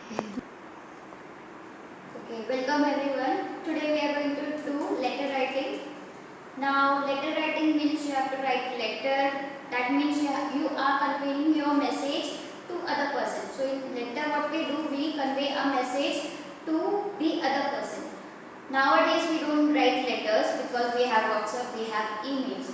Okay, welcome everyone. Today we are going to do letter writing. Now, letter writing means you have to write letter. That means you are conveying your message to other person. So in letter, what we do, we convey a message to the other person. Nowadays we don't write letters because we have WhatsApp, we have emails.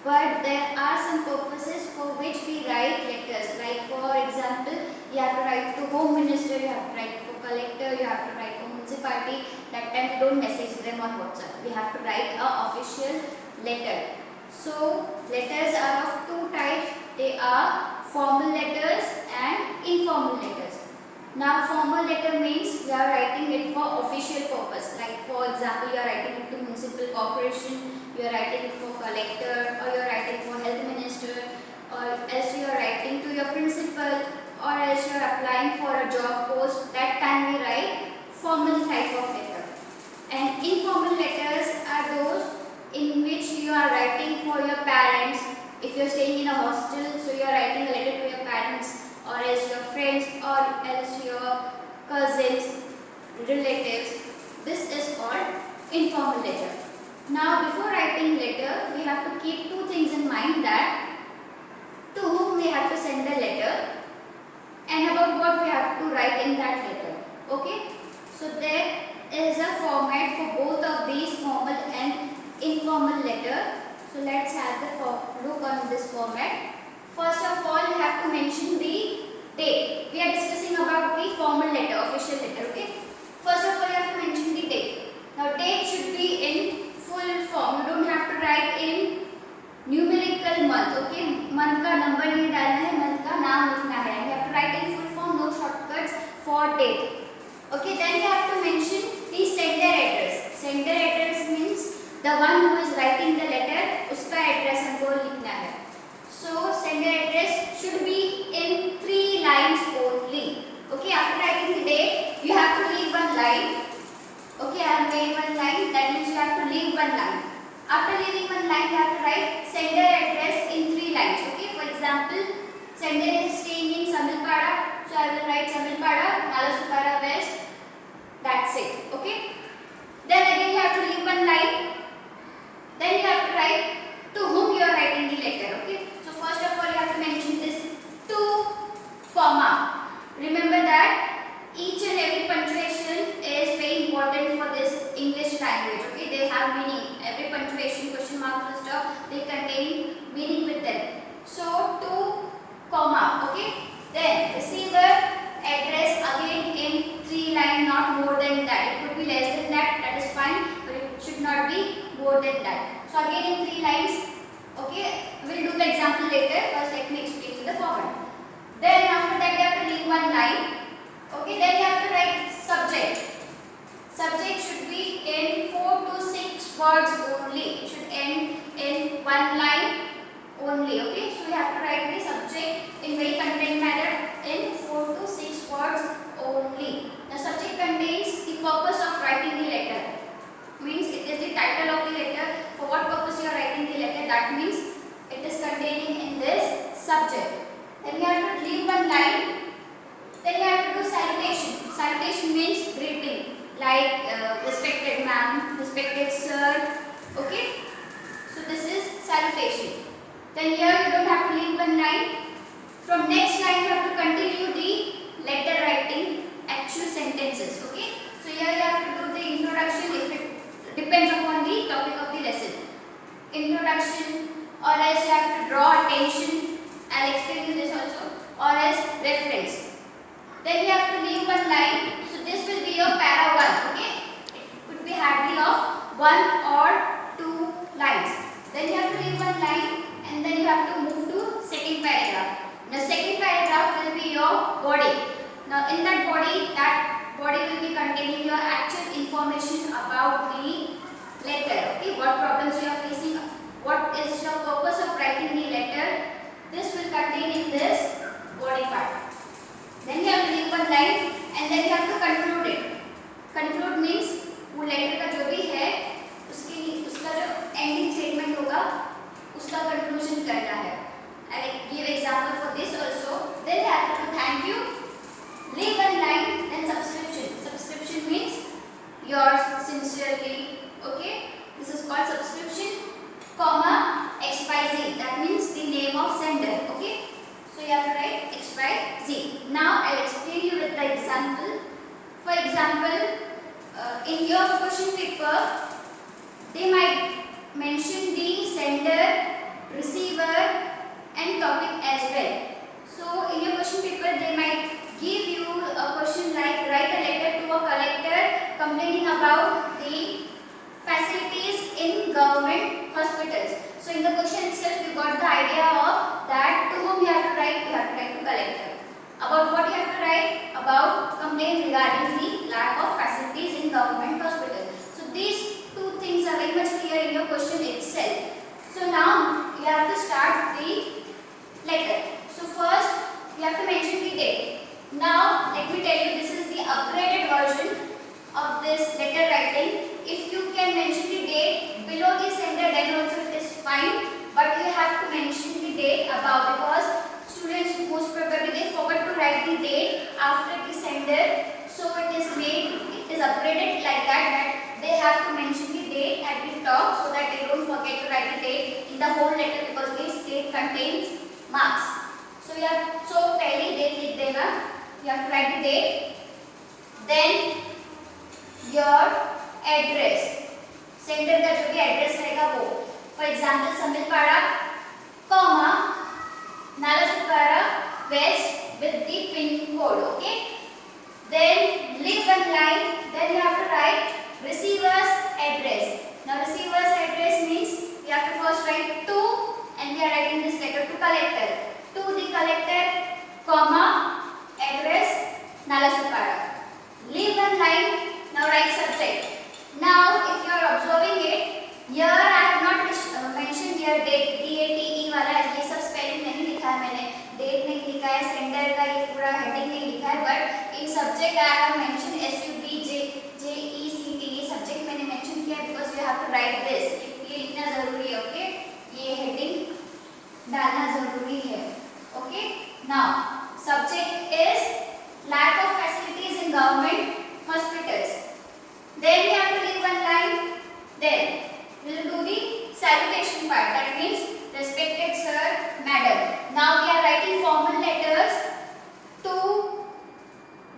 But there are some purposes for which we write letters. Like for example, you have to write to Home Minister, you have to write for collector, you have to write for municipality. That time we don't message them on WhatsApp. We have to write a official letter. So letters are of two types. They are formal letters and informal letters. Now formal letter means you are writing it for official purpose. Like for example, you are writing it to municipal corporation, you are writing it for collector, or you are writing for health minister, or else you are writing to your principal, or else you are applying for a job post. That time we write formal type of letter. And informal letters are those in which you are writing for your parents. If you are staying in a hostel, so you are writing a letter to your parents, or else your friends, or else your cousins, relatives. This is called informal letter. Now before writing letter, we have to keep two things in mind, that to whom we have to send the letter and about what we have to write in that letter. Okay? So there is a format for both of these, formal and informal letter. So let's have the look on this format. First of all, you have to mention the date. We are discussing about the formal letter, official letter. Okay. First of all, you have to mention the date. Now, date should be in full form. You don't have to write in numerical month. Okay. Month का number नहीं डालना है, month का नाम लिखना है. You have to write in full form, no shortcuts for date. Okay. Then you have to mention the sender address. Sender address means the one who is writing the letter, उसका address हमको लिखना है. So sender address should be in 3 lines only. Okay, after writing the date, you have to leave one line. Okay, I have made one line. That means you have to leave one line. After leaving one line, you have to write sender address in 3 lines. Okay, for example, sender is staying in Samilpada, so I will write Samilpada, Nalasupara West. That's it. Okay. Then again you have to leave one line. Then you have to write to whom you are writing the letter. Okay. So first of all, you have to mention this to, comma. Remember that each and every punctuation is very important for this English language. Okay. They have meaning. Every punctuation, question mark, full stop, they contain meaning with them. So to, comma. Okay. Then receiver address again in 3 lines, not more than that. It could be less than that. That is fine, but it should not be more than that. So again in 3 lines. Okay, we'll do the example later. First let me explain the format. Then after that you have to leave one line. Okay, then you have to write subject. Subject should be in 4 to 6 words only. It should end in one line only. Okay, so you have to write the subject in very content manner in 4 to 6 words only. The subject contains the purpose of writing the letter. Means it is the title of the letter, for what purpose you are writing the letter. That means it is containing in this subject. Then you have to leave one line. Then you have to do salutation. Salutation means greeting, like respected ma'am, respected sir. Okay. So this is salutation. Then here you don't have to leave one line. From next line you have to continue the letter writing actual sentences. Okay. So here you have to do the introduction, if it depends upon the topic of the lesson. Introduction, or else you have to draw attention. I'll explain you this also. Or else reference. Then you have to leave one line. So this will be your para 1. Okay. It could be hardly of 1 or 2 lines. Then you have to leave one line, and then you have to move to second paragraph. The second paragraph will be your body. Now in that body will be containing your actual information about the letter. Okay, what problems you are facing, what is your purpose of writing the letter. This will contain in this body part. Then you have to leave one line, and then you have to conclude it. Conclude means वो letter का जो भी है उसका जो ending statement होगा उसका conclusion करना है. I will give example for this also. Then you have to thank you, leave one line, then I'll explain you with the example. For example, in your question paper, they might mention the sender, receiver and topic as well. So in your question paper, they might give you a question like write a letter to a collector complaining about the facilities in government hospitals. So in the question itself, you got the idea of that to whom you have to write. You have to write to collector. About what you have to write? About complaint regarding the lack of facilities in government hospitals. So these two things are very much clear in your question itself. So now you have to start the letter. So first you have to mention the date. Now let me tell you, this is the upgraded version of this letter writing. If you can mention the date below the sender, then also it is fine, but you have to mention the date above, because students most probably they forgot to write the date after the sender. So it is upgraded like that they have to mention the date at the top, so that they don't forget to write the date in the whole letter, because this date contains marks. So you have, so पहले date लिख देना, you have to write the date, then your address, sender का जो भी address रहेगा वो, for example Samilpara, comma Nalasupara West with the pin code, okay. Then leave one line, then you have to write receiver's address. Now receiver's address means you have to first write to, and we are writing this letter to collector. To the collector, comma, address, Nalasupara. Leave one line, now write subject. Now if you are observing it, here I have not mentioned here date, DATE वाला ये सब spelling नहीं लिखा है मैंने, date नहीं लिखा है, sender का ये पूरा heading नहीं लिखा है, but in subject I have mentioned SUBJECT, ये subject मैंने mention किया because you have to write this, ये लिखना जरूरी है, okay, ये heading डालना जरूरी है, okay. Now subject is lack of facilities in government hospitals. Then we have to leave one line. Then we will do the salutation part. That means respected sir, madam. Now we are writing formal letters to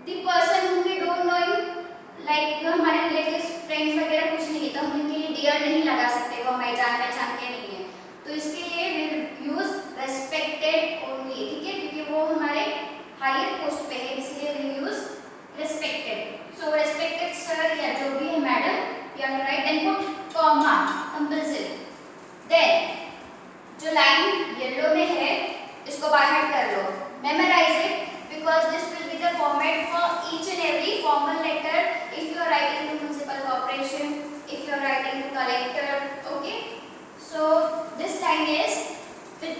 the person whom we don't know him. Like जो हमारे relatives, friends वगैरह कुछ नहीं है, तो हम इनके लिए dear नहीं लगा सकते, वो हमारी जान पहचान के नहीं है. तो इसके लिए we will use respected only, ठीक है, क्योंकि वो हमारे higher post पे है, इसलिए we will use respected. So respected sir या जो भी है madam, you have to write, then put comma compulsory. Then जो line yellow में है इसको बाहर कर लो. Memorize it, because this will be the format for each and every formal letter. If you are writing to municipal corporation, if you are writing to collector, okay. So this line is with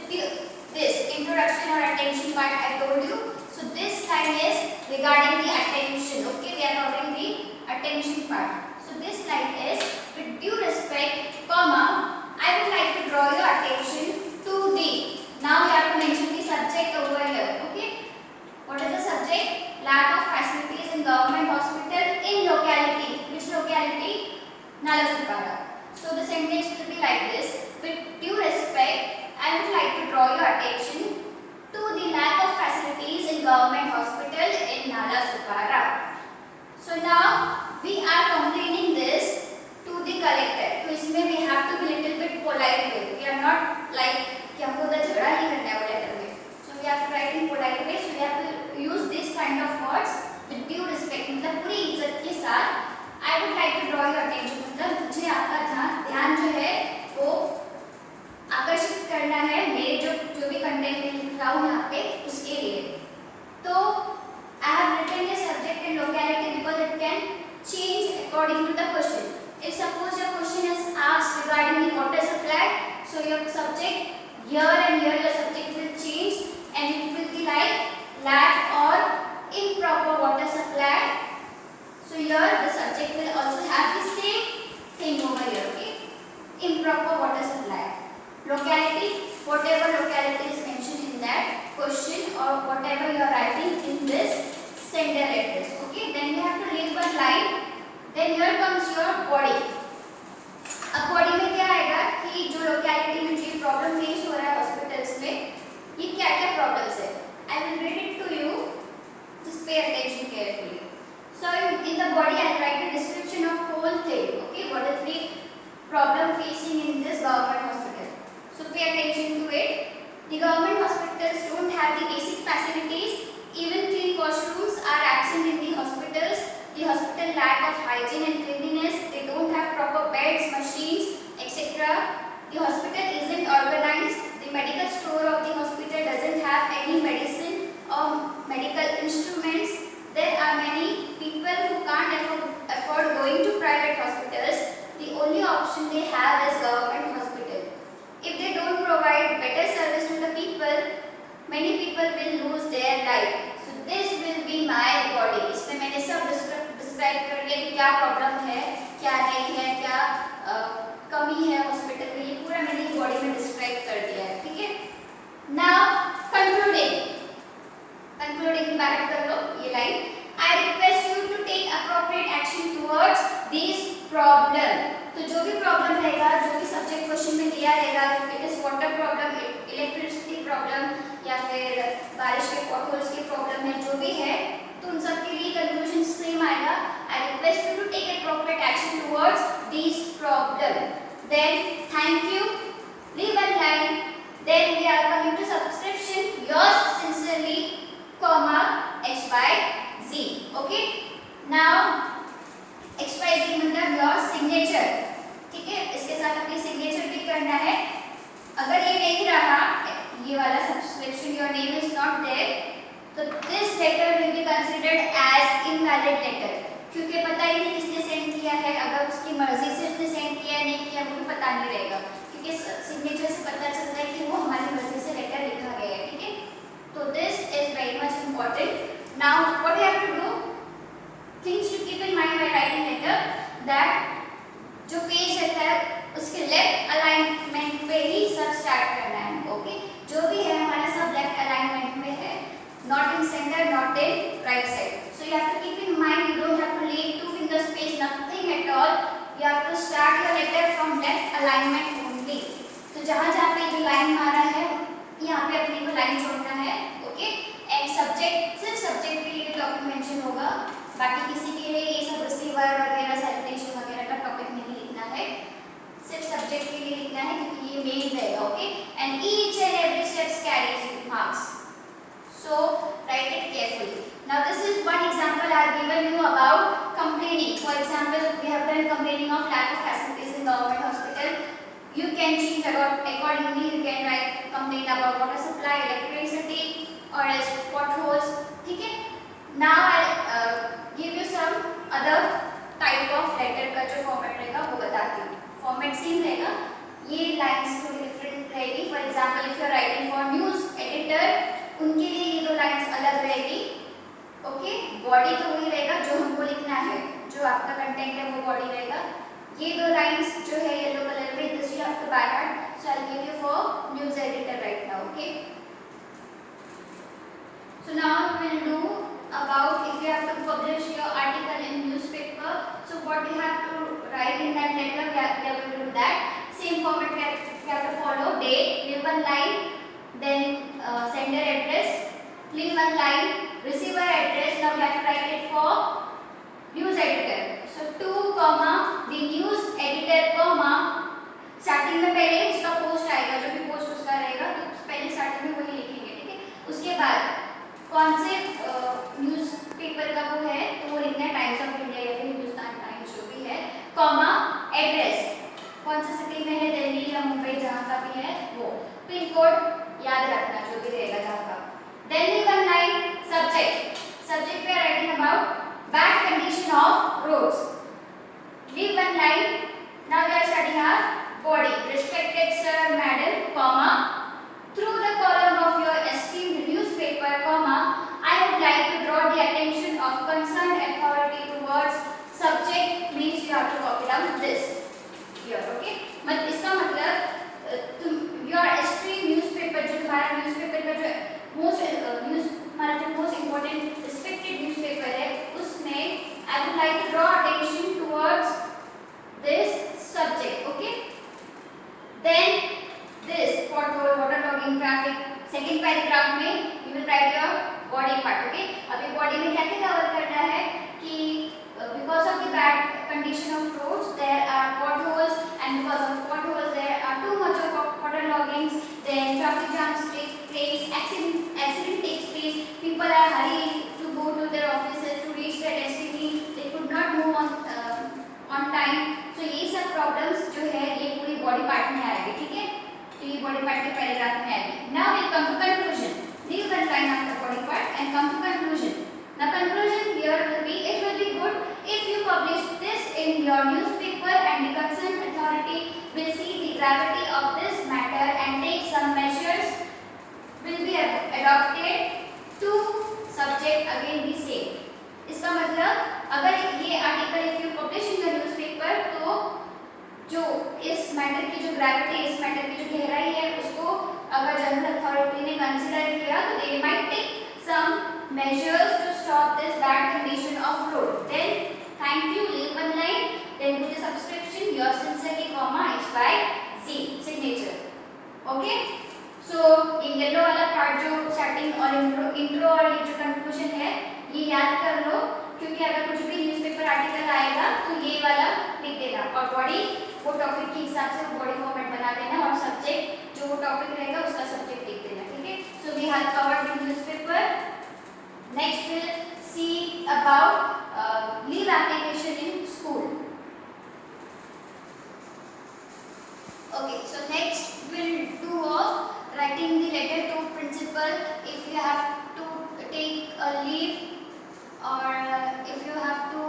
this introduction or attention part I told you. So this line is regarding the attention, okay. We are covering the attention part. So this line is with due respect, comma, I would like to draw your attention to the. Now we have to mention the subject over here, okay. What is the subject? Lack of facilities in government hospital in locality. Which locality? Nalasupara. So the sentence will be like this. With due respect, I would like to draw your attention to the lack of facilities in government hospital in Nalasupara. So now we are complaining this to the collector. तो इसमें we have to be little bit polite way. We are not like कि हमको उधर झगड़ा नहीं करना है वो लेटर में. So we have to write in polite way. So we have to use this kind of words with due respect. मतलब पूरी इज्जत के साथ I would like to draw your attention. मतलब मुझे आपका ध्यान जो है वो आकर्षित करना है मेरे जो भी कंटेंट में लिख रहा हूँ यहाँ पे उसके लिए. तो I have written a subject and locality because it can change according to the question. If suppose your question is asked regarding the water supply, so your subject here and here your subject will change and it will be like lack or improper water supply. So here the subject will also have the same thing over here, okay. Improper water supply. Locality, whatever locality is mentioned in that question or whatever you are writing in this sender address, okay. Then you have to leave one line. Then here comes your body. अब body में क्या आएगा कि जो locality में जो problem face हो रहा है हॉस्पिटल्स में, ये क्या क्या प्रॉब्लम्स है. I will read it to you. Just pay attention carefully. So in the body I will write the description of whole thing. Okay, what is the problem facing in this government hospital? So pay attention to it. The government hospitals don't have the basic facilities. Even clean washrooms are absent in the hospitals. The hospital lack of hygiene and cleanliness. They don't have proper beds, machines, etc. The hospital isn't organized. The medical store of the hospital doesn't have any medicine or medical instruments. There are many people who can't afford going to private hospitals. The only option they have is government hospital. If they don't provide better service to the people, many people will lose their life. So this will be my body. इसमें मैंने सब describe कर दिया कि क्या problem है, क्या नहीं है, क्या कमी है हॉस्पिटल में, ये पूरा मैंने बॉडी में डिस्क्राइब कर दिया है. ठीक है. नाउ कंक्लूडिंग बैक कर लो ये line. I request you to take appropriate action towards these problem. तो जो भी प्रॉब्लम रहेगा, जो भी सब्जेक्ट क्वेश्चन में दिया रहेगा, it is water problem, electricity problem या फिर बारिश के पॉटहोल्स की प्रॉब्लम है, जो भी है, तो उन सब के लिए कंक्लूजन सेम आएगा. I request you to take appropriate action towards these problem. Then thank you. Leave a like. Then we are coming to subscription. Yours sincerely, comma XYZ. Okay. Now XYZ मतलब your signature. ठीक है, इसके साथ अपनी signature भी करना है. अगर ये नहीं रहा, ये वाला subscription, your name is not there, तो this letter will be considered as invalid letter. क्योंकि पता ही नहीं किसने सेंड किया है. अगर उसकी मर्जी से उसने सेंड किया है, नहीं किया, मुझे पता नहीं रहेगा, क्योंकि सिग्नेचर से पता चलता है कि वो हमारी मर्जी से लेटर लिखा गया है. ठीक है, तो this is very much important. Now what you have to do, things to keep in mind while writing letter, that जो पेज रहता है उसके लेफ्ट अलाइनमेंट पे ही सब स्टार्ट करना है. ओके, जो भी है हमारा सब लेफ्ट अलाइनमेंट में है, not in center, not in right side. So you have to keep in mind, you don't have to leave two finger space, nothing at all. You have to start your letter from left alignment only. तो जहाँ जहाँ पे जो line मारा है, यहाँ पे अपने को लाइन छोड़ना है. ओके, एंड सब्जेक्ट, सिर्फ सब्जेक्ट के लिए टॉपिक मेंशन होगा, बाकी किसी के लिए ये सब रिसीवर वगैरह, सैलूटेशन वगैरह का टॉपिक नहीं लिखना है. सिर्फ सब्जेक्ट के लिए लिखना है, क्योंकि ये मेन रहेगा. Okay, and each and every steps carries marks, so write it carefully. Now this is one example I have given you about complaining. For example, we have done complaining of lack of facilities in government hospital. You can change accordingly. You can write complain about water supply, electricity, or as potholes. ठीक है. Now I'll give you some other type of letter का जो format रहेगा वो बताती हूँ. Format same रहेगा, ये लाइंस थोड़ी डिफरेंट रहेगी. For example, if you are writing for news editor, उनके लिए ये दो लाइंस अलग रहेगी. ओके, बॉडी तो वही रहेगा जो हमको लिखना है, जो आपका कंटेंट है वो बॉडी रहेगा. ये दो लाइंस जो है येलो कलर में, this you have to by heart. So I will give you for news editor right now. Okay, so now we will do about if you have to publish your article in newspaper, so what you have to write in that letter, we are going to do that. Same format we have to follow. Date, leave one line, then sender address, leave one line, receiver address. Now we have to write it for news editor. So to comma the news editor comma, starting में पहले उसका post आएगा, जो भी post उसका रहेगा, तो पहले स्टार्टिंग में वही लिखेंगे. ठीक है, उसके बाद कौन से न्यूज़पेपर का वो है, तो वो लिखना है टाइम्स ऑफ इंडिया या फिर हिंदुस्तान टाइम्स, जो भी है, कॉमा एड्रेस, कौन सी सिटी में है, दिल्ली या मुंबई, जहाँ का भी है वो, पिन कोड याद रखना जो भी रहेगा जहाँ का. Then leave one line. Subject पे writing about bad condition of roads. Leave one line. Now we are studying our body. Respected sir, madam, comma through the column of your esteemed newspaper, comma, I would like to draw the attention of concerned authority towards subject, means you have to copy down this here. Okay, मतलब इसका मतलब तुम your esteemed newspaper, जो तुम्हारा newspaper का जो हमारा जो most important respected newspaper है, उसमें I would like to draw attention towards this subject. Okay, then this pothole, water logging, traffic. Second paragraph में you will write your body part. Okay, अभी body condition of roads. There are potholes, and because of potholes there are too much of water loggings. Then traffic jams take place, accident takes place. People are hurrying to go to their offices to reach their destiny. They could not move on time. So ये सब problems जो है ये पूरी body part में आएगी, ठीक है? तो ये body part के paragraph में आएगी. Now we come to conclusion. Leave one line after body part and come to conclusion. Now conclusion here will be, it will be good if you publish this in your newspaper and the concerned authority will see the gravity of this matter and take some measures will be adopted to subject again the same. इसका मतलब अगर ये article if you publish in the newspaper तो जो इस matter की जो gravity, इस मैटर की जो गहराई है उसको अगर जनरल अथॉरिटी ने कंसीडर किया तो they might take some measures to stop this bad condition of road. Then thank you, leave one line, then do the subscription, yours sincerely, XYZ signature. Okay, so ये yellow वाला part जो starting और intro और ये जो conclusion है ये याद कर लो, क्योंकि अगर कुछ भी न्यूज़पेपर आर्टिकल आएगा तो ये वाला लिख देना और बॉडी वो टॉपिक के हिसाब से बॉडी फॉर्मेट बना देना और सब्जेक्ट जो टॉपिक रहेगा उसका सब्जेक्ट लिख देना, ठीक है? So we have covered the newspaper. Next we'll see about leave application in school. Okay, so next we'll do of writing the letter to principal if you have to take a leave or if you have to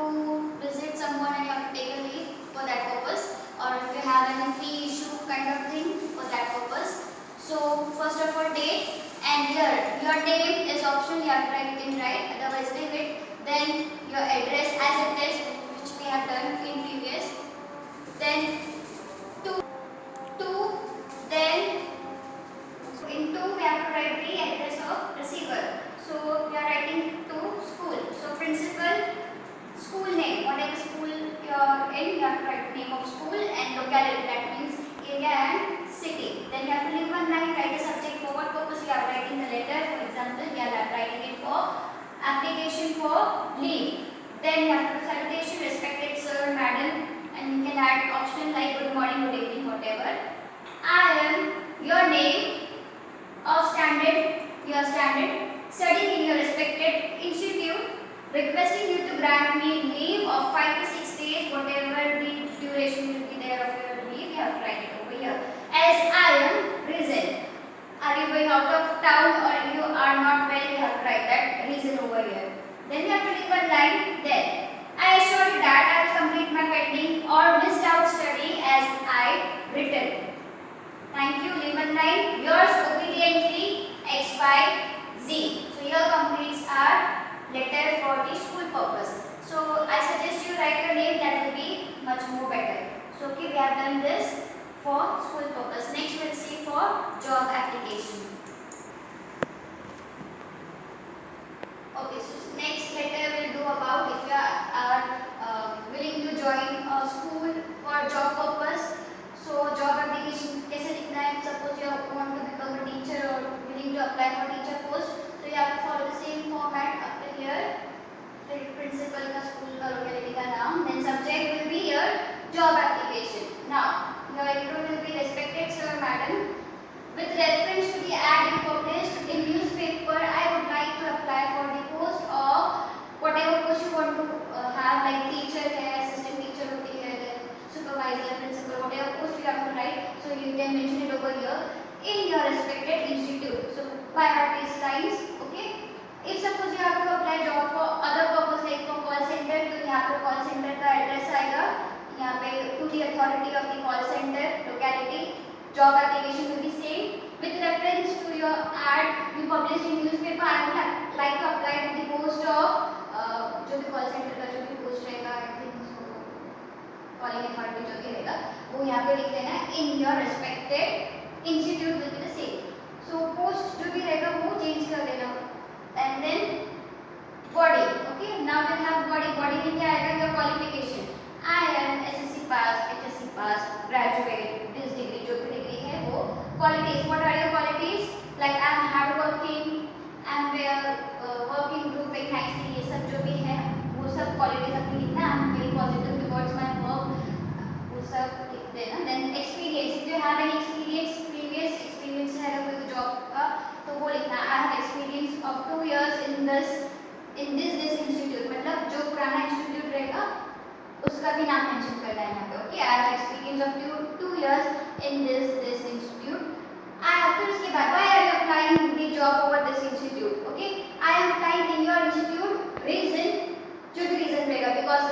visit someone and you have to take a leave for that purpose, or if you have any fee issue kind of thing for that purpose. So first of all, date. And here your name is optional, you have to write it in right, otherwise leave it. Then your address as it is, which we have done in previous. Then two, then in 2 we have to write the address of receiver. So we are writing to school. So principal, school name, whatever school you're in, you have to write name of school and locality, that means area and city. Then you have to leave one line, write the subject, for what purpose you are writing the letter. For example, you are writing it for application for leave. Then you have to salutation, respected sir, madam, and you can add option like good morning, good evening, whatever. I am your name of standard, your standard, studying in your respected institute, requesting you to grant me leave of 5 to 6 days, whatever the duration will be there of your leave, you have to write it over here. As I am reason. Are you going out of town or you are not well, you have to write that reason over here. Then you have to leave one line there. I assure you that I will complete my pending or missed out study as I written. Thank you, leave one line. Yours obediently, XYZ. So here completes our letter for the school purpose. So I suggest you write your name, that will be much more better. So okay, we have done this for school purpose. Next we'll see for job application. Okay, so next letter we'll do about if you are willing to join a school for job purpose. So job application कैसे लिखना है? Suppose you want to become a teacher or willing to apply for teacher post, so you have to follow the same format up to here. Principal का school का locality का नाम, then subject will be your job application. Now your intro will be respected sir, madam. With reference to the ad you published in newspaper, I would like to apply for the post of whatever post you want to have, like teacher है, assistant teacher होती है, then supervisor, principal, whatever post you have to write. So you can mention it over here in your respected institute. So by heart these lines, okay. If suppose you have to apply job for other purpose like for call center, तो यहाँ पे call center का address आएगा, यहाँ पे to the authority of the call center locality. Job application will be same. With reference to your ad you published in newspaper, I would like to apply to the post of जो भी call center का जो भी post रहेगा, I think calling authority जो भी रहेगा वो यहाँ पे लिख देना है. In your respected institute will be the same. So post जो भी रहेगा वो change कर देना. And then body, okay. Now we'll have body. Body में क्या आएगा? Your qualification. I am SSC pass, HSC pass, graduate, this degree जो भी degree है वो. Qualities, what are your qualities? Like I am hard working, I am working group very nicely, ये सब जो भी है वो सब qualities अपनी लिखना. I am very positive towards my work, वो सब लिख देना. Then experience, if you have any experience, previous experience है अगर कोई जॉब का तो वो लिखना. I have experience of 2 years in this institute. मतलब जो पुराना इंस्टीट्यूट रहेगा उसका भी नाम मेंशन करना है यहाँ पे. Okay, I have experience of 2 years in this institute. फिर उसके बाद why are you applying the job over this institute? Okay, I am applying in your institute. Reason, जो भी reason रहेगा, because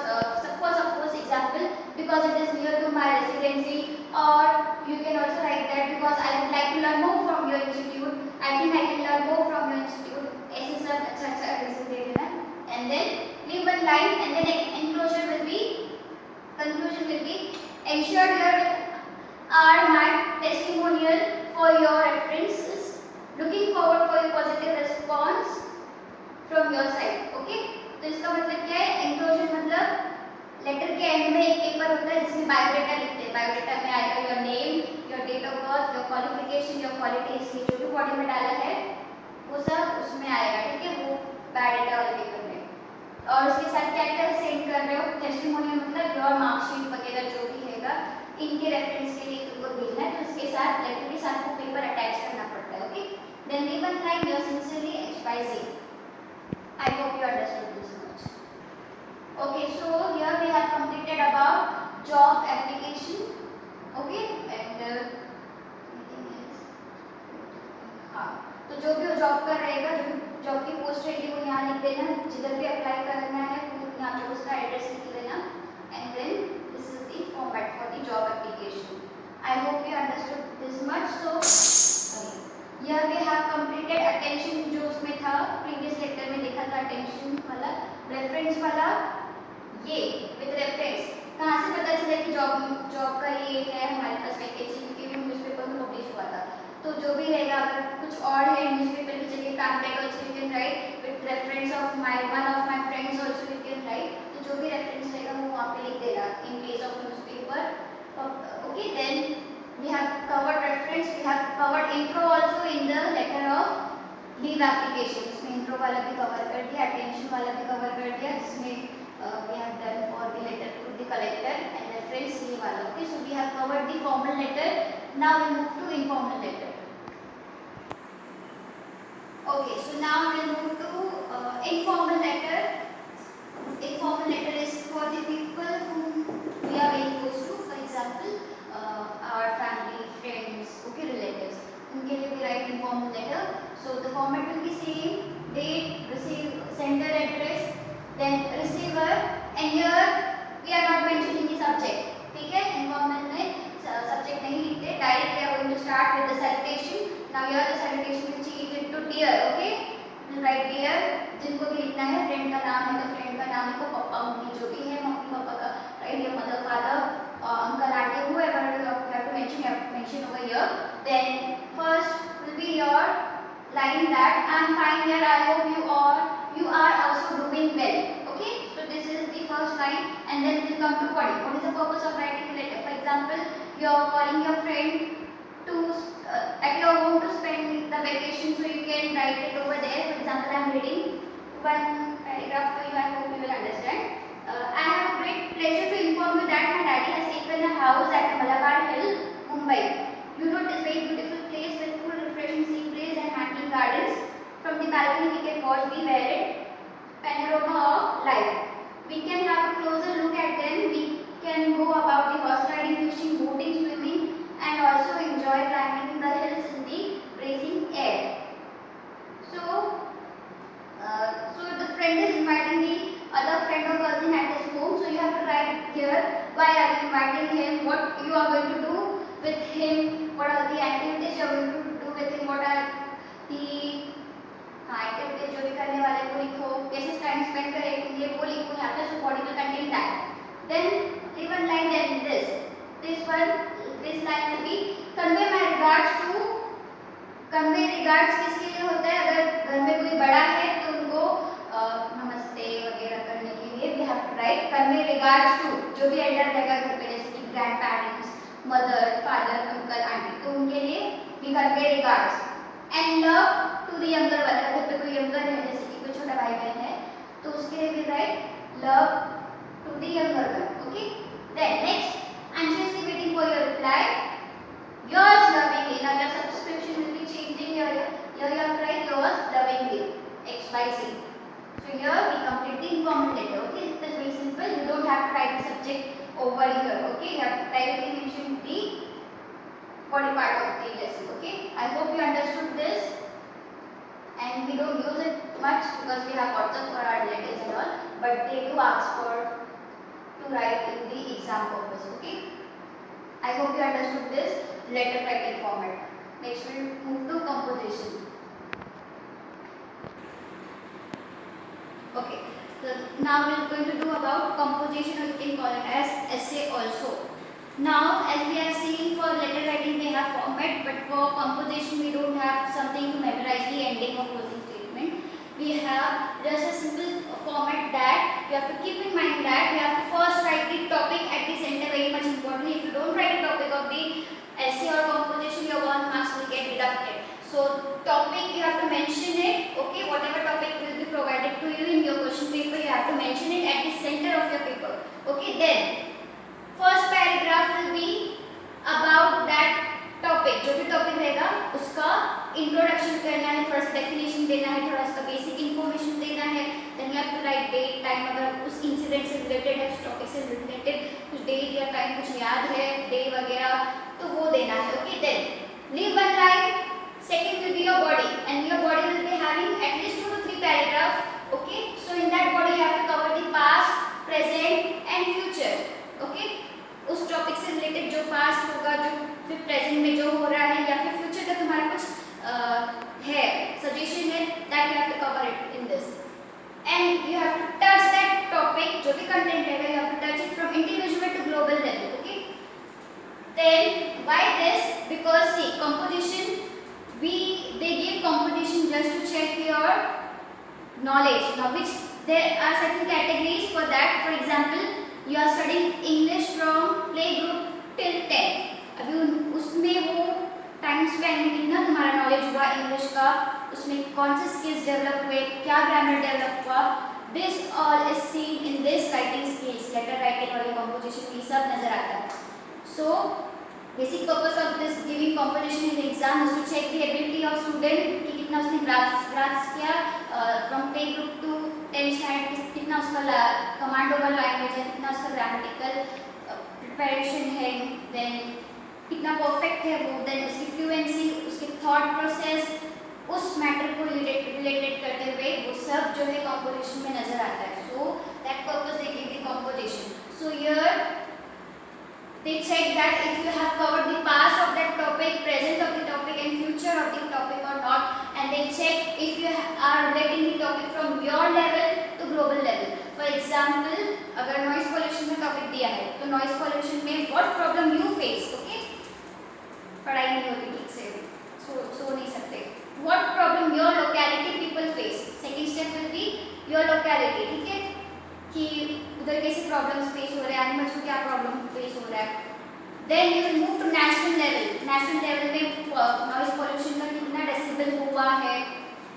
suppose example, because it is near to my residency, or you can also write that because I would like to learn more from your institute. I think I can learn more from your institute. ऐसे सब अच्छा reason दे देना. And then leave one line, and then conclusion will be ensure here are my testimonial for your references. Looking forward for your positive response from your side. Okay, तो इसका मतलब क्या है? Enclosure मतलब लेटर के and में एक paper होता है जिसमें बायोडाटा लिखते हैं. बायोडाटा में आएगा your name, your date of birth, your qualification, your qualities, जो भी बॉडी में डाला है वो सब उसमें आएगा. ठीक है, वो बायोडाटा वाले पेपर में. और उसके साथ क्या क्या सेंड कर रहे हो? टेस्टिमोनियल मतलब योर मार्कशीट वगैरह जो भी हैगा इनके रेफरेंस के लिए तुमको भेजना है. तो इसके साथ लेटर के साथ वो पेपर अटैच करना पड़ता है. Okay, then leave one line yours sincerely XYZ. I hope you understood this much. Okay, so here we have completed about job application. Okay, and anything else? हाँ, तो जो भी जॉब कर रहेगा, जो जॉब की पोस्ट रहेगी वो यहाँ लिख देना. जिधर भी अप्लाई करना है वो यहाँ पे उसका एड्रेस लिख देना. And then this is the format for the job application. I hope you understood this much. So here we have completed attention, जो उसमें था previous lecture में देखा था attention वाला. reference वाला ये with reference कहाँ से पता चला कि जॉब का ये है हमारे पास वैकेंसी, क्योंकि भी न्यूज़पेपर में पब्लिश हुआ था. तो जो भी रहेगा, अगर कुछ और है न्यूज़पेपर की जगह pamphlet also you can write with reference of one of my friends also you can write. तो जो भी reference रहेगा वो वहाँ पे लिख देगा in case of newspaper. Okay, then we have covered reference, we have covered intro also in the letter of leave application. इसमें intro वाला भी cover कर दिया, attention वाला भी cover कर दिया, जिसमें we have done for the letter to the collector and reference ये वाला. Okay, so we have covered the formal letter. Now we move to informal letter. Okay, so now we move to informal letter. Informal letter is for the people whom we are very close to. For example, our family, friends, okay, relatives. उनके लिए we write informal letter. So the format will be same: date, receive, sender address, then receiver, and here we are not mentioning the subject. ठीक है, informal में subject नहीं लिखते. Direct we are going to start with the salutation. Now here the salutation will change it to dear. Okay, we'll write dear. जिनको भी लिखना है, friend का नाम है तो फ्रेंड का नाम लिखो, पापा मम्मी जो भी है, मम्मी पापा का right, your mother father, uncle auntie, whoever you have to mention over here. Then first will be your line that I am fine here, I hope you are also doing well. Okay, so this is the first line, and then it will come to body. What is the purpose of writing a letter? For example, you are calling your friend to at your home to spend the vacation, so you can write it over there. For example, I am reading one paragraph for you. I hope you will understand. I have a great pleasure to inform you that my daddy has taken a house at Malabar Hill, Mumbai. You know this very beautiful place with cool, refreshing sea breeze and hanging gardens. From the balcony, we can watch the varied panorama of life. We can have a closer look at them. We can go about the horse riding, fishing, boating, swimming, and also enjoy climbing the hills in the bracing air. So the friend is inviting the other friend or cousin at his home. So you have to write here why are you inviting him, what you are going to do with him, what are the activities you are going to do with him, what are the activities जो भी करने वाले वो लिखो, कैसे time spend करेंगे वो लिखो यहाँ पे. So body will contain that. Then leave one line, then this line will be convey my regards to. convey regards किसके लिए होता है? अगर घर में कोई बड़ा है तो उनको नमस्ते वगैरह करने के लिए we have to write convey regards to जो भी एल्डर रहेगा घर पे, जैसे कि grand parents, mother, father, uncle, aunty, तो उनके लिए we convey regards. and love to the younger one. अगर घर पे कोई यंगर है, जैसे कि कोई छोटा भाई बहन है, तो उसके लिए we write love to the younger one. Okay. Then next, anxiously waiting for your reply. Yours lovingly. Now your subscription will be changing here. Here you have to write yours lovingly. X Y Z. So here we complete the informal letter. Okay. It is very simple. You don't have to write the subject over here. Okay. You have to directly mention the body part of the lesson. Okay. I hope you understood this. And we don't use it much because we have WhatsApp for our letters and all, but they do ask for to write in the exam purpose. Okay. I hope you understood this letter writing format. Next we'll move to composition. Okay. So now we're going to do about composition, or you can call it as essay also. Now, as we have seen, for letter writing they have format, but for composition we don't have something to memorize the ending or closing statement. We have just a simple format that you have to keep in mind that we have to first write the topic at the center, very much important. If you don't write the topic of the essay or composition, your 1 marks will get deducted. So topic you have to mention it, okay, whatever topic will be provided to you in your question paper, you have to mention it at the center of your paper. Okay, then first paragraph will be about that topic. जो भी topic रहेगा उसका introduction करना है, थोड़ा सा definition देना है, थोड़ा सा बेसिक इंफॉर्मेशन देना है. Then you have to write date time, अगर उस इंसिडेंट से रिलेटेड है, उस टॉपिक से रिलेटेड कुछ डेट या टाइम कुछ याद है, डे वगैरह, तो वो देना है. Okay. Then leave one line. Second will be your body, and your body will be having at least 2 to 3 paragraph. Okay. So in that body you have to cover the past, present and future. Okay. उस topic से related जो past होगा, जो फिर present में जो हो रहा है, या फिर फ्यूचर का तुम्हारा कुछ है सजेशन है, that you have to cover it in this. And you have to touch that topic, जो भी कंटेंट रहेगा, you have to touch it from individual to global level. Okay. Then why this? Because see composition, they give composition just to check your knowledge. Now which there are certain categories for that. For example, you are studying English from playgroup till 10. अभी उसमें वो time Spain में कितना तुम्हारा knowledge हुआ English का, उसमें कौन से स्किल्स डेवलप हुए, क्या ग्रामर डेवलप हुआ, this all is seen in this writing skills. Letter writing और कंपोजिशन ये सब नजर आता है. So basic purpose of this giving composition in exam is to check the ability of student कि कितना उसने ग्रास्प किया from play group to 10 standard, कितना उसका कमांड ओवर लैंग्वेज है, कितना उसका ग्रामेटिकल प्रिपरेशन है, देन कितना परफेक्ट है वो, देन उसकी फ्लुएंसी, उसके थॉट प्रोसेस, उस मैटर को रिलेटेड करते हुए वो सब जो है कंपोजिशन में नजर आता है. So that purpose they give the composition. So here they check that if you have covered the past of that topic, present of the topic and future of the topic or not, and they check if you are relating the topic from your level to global level. For example, अगर noise pollution का topic दिया है तो noise pollution में what problem you face, okay? पढ़ाई नहीं होती ठीक से, सो नहीं सकते. What problem your locality people face. Second step will be your locality, ठीक है, कि उधर कैसे प्रॉब्लम्स फेस हो रहे हैं, एनिमल्स को क्या प्रॉब्लम फेस हो रहा है. Then you will move to national level. National level में नॉइज पोल्यूशन का कितना डेसिबल हुआ है,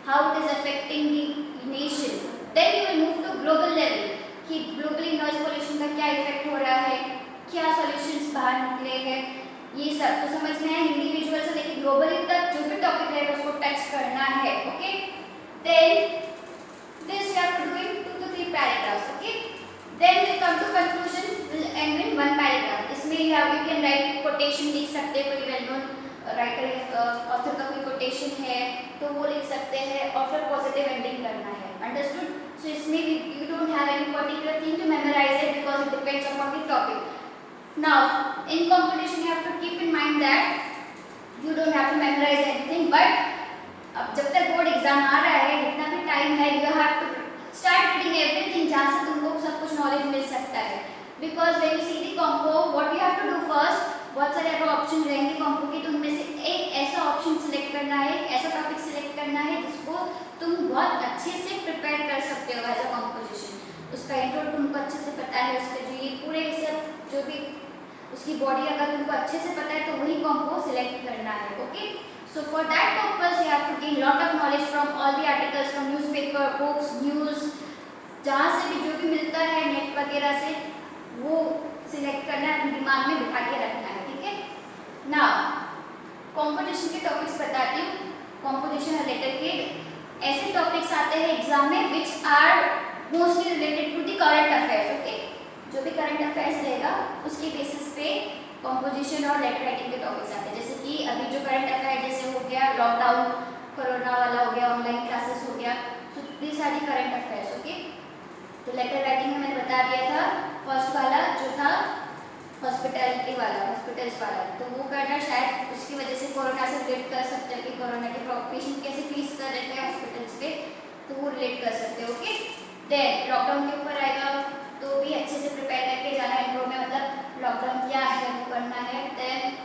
how it is affecting the nation. Then you will move to global level कि ग्लोबली नॉइज पोल्यूशन का क्या इफेक्ट हो रहा है, क्या सॉल्यूशंस बाहर निकले हैं, ये सब तो समझना है. इंडिविजुअल से लेकर ग्लोबली तक जो भी टॉपिक रहेगा उसको टच करना है. Okay. Then this you have to do in 2 to 3 paragraphs. Okay. Then we come to conclusion. Will end in 1 paragraph. इसमें you can write quotation लिख सकते हैं, कोई well known writer author का कोई quotation है तो वो लिख सकते हैं, और फिर positive ending करना है. Understood? So इसमें you don't have any particular thing to memorize it because it depends upon the topic. Now in competition you have to keep in mind that you don't have to memorize anything, but अब जब तक board exam आ रहा है, जितना भी time है, you have to start reading everything जहाँ से तुमको सब कुछ नॉलेज मिल सकता है. Because when you see the compo, what you have to do first, बहुत सारे ऐसे ऑप्शन रहेंगे कॉम्पो के, तुम में से एक ऐसा ऑप्शन सिलेक्ट करना है, एक ऐसा टॉपिक सिलेक्ट करना है जिसको तुम बहुत अच्छे से प्रिपेयर कर सकते हो एज अ कॉम्पोजिशन. उसका इंट्रो तुमको अच्छे से पता है, उसके जो ये पूरे सब जो भी उसकी बॉडी अगर तुमको अच्छे से पता है तो वही कॉम्पो सिलेक्ट करना है. Okay. So for that purpose you have to gain lot of knowledge from all the articles, from newspaper, books, news, जहाँ से भी जो भी मिलता है नेट वगैरह से वो सिलेक्ट करना है, अपने दिमाग में बिठा के रखना है, ठीक है। नाउ कॉम्पोजिशन के टॉपिक्स बताती हूँ। कॉम्पोजिशन और लेटर के ऐसे टॉपिक्स आते हैं एग्जाम में which are mostly related to the current affairs, okay. जो भी करंट अफेयर्स रहेगा उसके बेसिस पे कॉम्पोजिशन और लेटर राइटिंग के टॉपिक्स आते हैं। जैसे कि अभी जो करंट अफेयर जैसे हो गया लॉकडाउन, कोरोना वाला हो गया, ऑनलाइन क्लासेस हो गया, so these are the current affairs, okay. तो लेटर राइटिंग में मैंने बता दिया था, फर्स्ट वाला जो था हॉस्पिटैलिटी वाला, हॉस्पिटल्स वाला, तो वो करना शायद उसकी वजह से कोरोना से रिलेट कर सकते हैं कि कोरोना के पेशेंट कैसे फेस कर रहे थे हॉस्पिटल्स पे, तो वो रिलेट कर सकते हो, ओके। देन लॉकडाउन के ऊपर आएगा, तो भी अच्छे से प्रिपेयर करके जाना है इंट्रो में, मतलब लॉकडाउन क्या है वो करना है। देन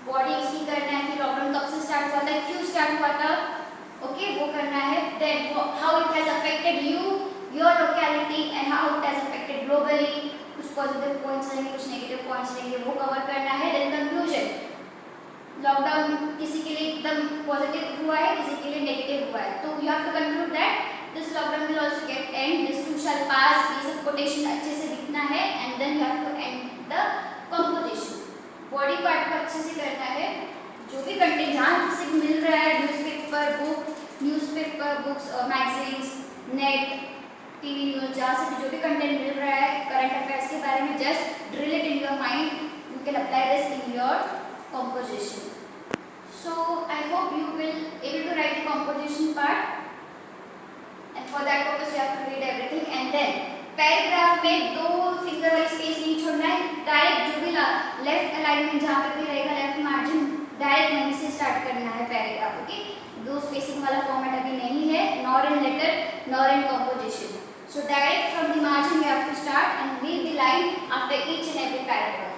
बॉडी इसकी करना है कि लॉकडाउन कब से स्टार्ट हुआ था, क्यों स्टार्ट हुआ था, ओके, वो करना है। Then how it has affected you, your locality and how it has affected globally, कुछ पॉजिटिव पॉइंट्स रहेंगे, कुछ नेगेटिव पॉइंट्स रहेंगे, वो कवर करना है। देन कंक्लूजन, लॉकडाउन किसी के लिए एकदम पॉजिटिव हुआ है, किसी के लिए नेगेटिव हुआ है, तो you have to conclude that this lockdown will also get end, this too shall pass, ये सब कोटेशन अच्छे से लिखना है। And then you have to end the composition. Body part को अच्छे से करना है, जो भी कंटेंट जहाँ से मिल रहा है, newspaper book, newspaper books, magazines, net, TV news, जहाँ से भी जो भी कंटेंट मिल रहा है करंट अफेयर्स के बारे में, just drill it in your mind, you can apply this in your composition. So I hope you will able to write the composition part, and for that purpose you have to read everything. And then paragraph में दो finger वाली space नहीं छोड़ना है, direct जो भी left alignment जहाँ पे भी रहेगा, लेफ्ट मार्जिन, डायरेक्ट वहीं से स्टार्ट करना है पैराग्राफ, ओके। दो स्पेसिंग वाला फॉर्मेट अभी नहीं है, nor in letter nor in composition. So direct from the margin you have to start and read the line after each and every paragraph.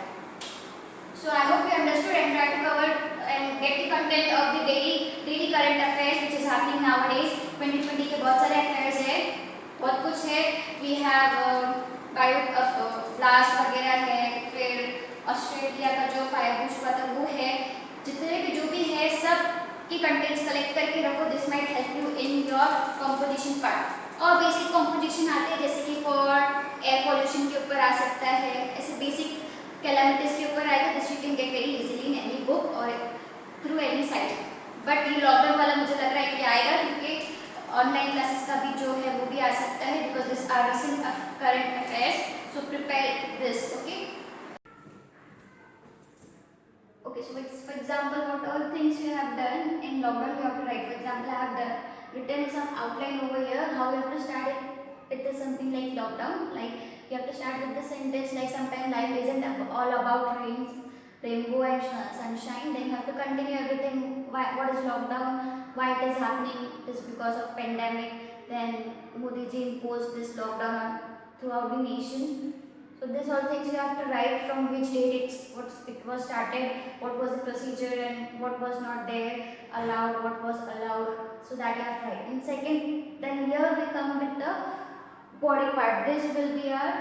So I hope you understood and try to cover and get the content of the daily current affairs which is happening nowadays. 2020 के बहुत सारे affairs है, बहुत कुछ है। We have bio blast वगैरह है, फिर ऑस्ट्रेलिया का जो फायर बुश हुआ था वो है, जितने भी जो भी है सब की कंटेंट्स कलेक्ट करके रखो। This might help you in your composition part. और बेसिक कंपोजिशन आते हैं जैसे कि फॉर एयर पोल्यूशन के ऊपर आ सकता है, ऐसे बेसिक कैलामिटीज के ऊपर आएगा। This you can get very easily in any book और थ्रू एनी साइट। बट ये लॉकडाउन वाला मुझे लग रहा है कि आएगा, क्योंकि ऑनलाइन क्लासेस का भी जो है वो भी आ सकता है, because this are recent current affairs, so prepare this, okay. Okay, so for example, what all things you have done in lockdown you have to write. For example, I have written some outline over here. How you have to start it? It is something like lockdown. Like you have to start with the sentence like sometimes life isn't all about rains, rainbow and sunshine. Then you have to continue everything. What is lockdown? Why it is happening? It is because of pandemic. Then Modi ji imposed this lockdown throughout the nation. So these all things you have to write, from which date it was started, what was the procedure and what was not there allowed, what was allowed. So that you have to write. In second, then here we come with the body part. This will be our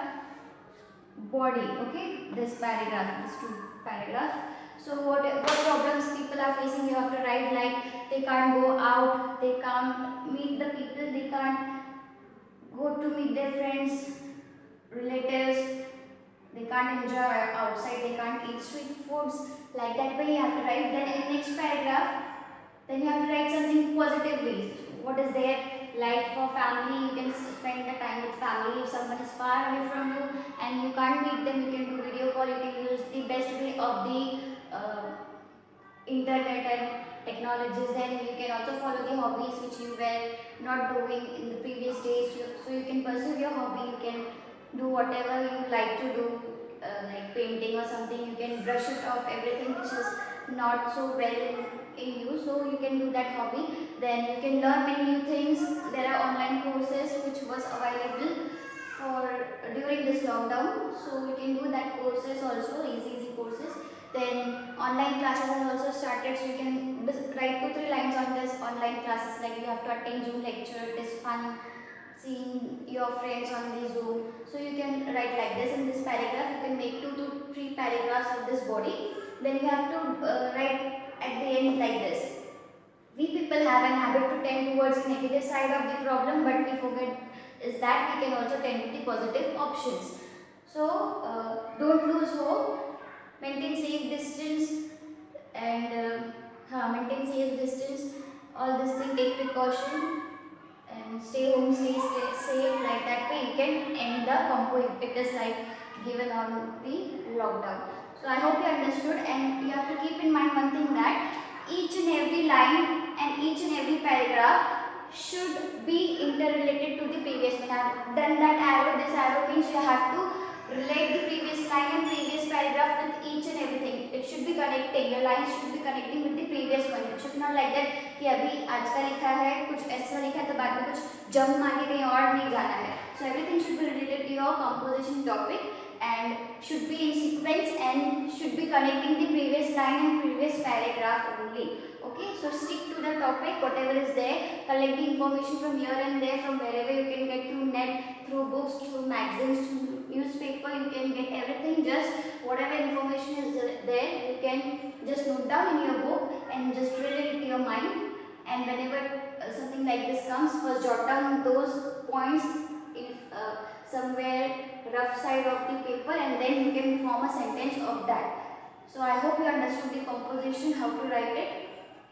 body, okay? This paragraph, these two paragraphs. So what problems people are facing, you have to write, like they can't go out, they can't meet the people, they can't go to meet their friends, relatives, they can't enjoy outside, they can't eat street foods, like that way you have to write. Then in next paragraph, then you have to write something positively. What is there? Like for family, you can spend the time with family. If someone is far away from you and you can't meet them, you can do video call, you can use the best way of the internet and technologies. Then you can also follow the hobbies which you were not doing in the previous days, so you can pursue your hobby, you can do whatever you like to do, like painting or something. You can brush it off everything which is not so well in you, so you can do that hobby. Then you can learn many new things. There are online courses which was available for during this lockdown, so you can do that courses also, easy courses. Then online classes are also started, so you can write 2-3 lines on this online classes, like you have to attend Zoom lecture, it is fun seeing your friends on the Zoom. So you can write like this. In this paragraph you can make 2 to 3 paragraphs of this body. Then you have to write at the end like this. We people have an habit to tend towards the negative side of the problem, but we forget is that we can also tend to the positive options. So don't lose hope, maintain safe distance, and maintain safe distance, all this thing, take precaution and stay home, stay safe. Like that way you can end the compo if it is like given on the lockdown. So I hope you understood, and you have to keep in mind one thing, that each and every line and each and every paragraph should be interrelated to the previous one. I've done that arrow. This arrow means you have to relate the previous line and previous paragraph with each and everything. It should be connecting. Your lines should be connecting with the previous one. It should not like that कि अभी आज का लिखा है, कुछ ऐसा लिखा है तो बाद में कुछ जंप मार के कहीं और नहीं जाना है. So everything should be related to your composition topic and should be in sequence and should be connecting the previous line and previous paragraph only. Okay, so stick to the topic, whatever is there, collect the information from here and there, from wherever you can get, through net, through books, through magazines, through newspaper, you can get everything. Just whatever information is there, you can just note down in your book and just drill it into your mind. And whenever something like this comes, first jot down those points in somewhere rough side of the paper, and then you can form a sentence of that. So I hope you understood the composition, how to write it,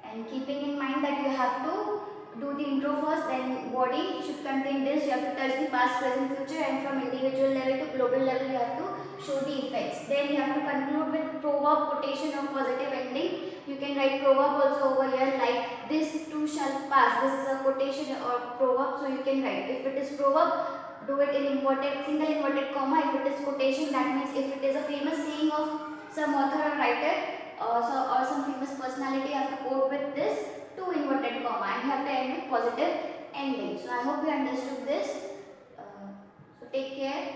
and keeping in mind that you have to do the intro first, then body should contain this, you have to touch the past, present, future, and from individual level to global level you have to show the effects. Then you have to conclude with proverb, quotation, or positive ending. You can write proverb also over here, like this too shall pass. This is a quotation or proverb, so you can write. If it is proverb, do it in inverted, single inverted comma. If it is quotation, that means if it is a famous saying of some author or writer, or some famous personality, you have to quote with this two inverted comma, and you have to end with positive ending. So I hope you understood this. So take care.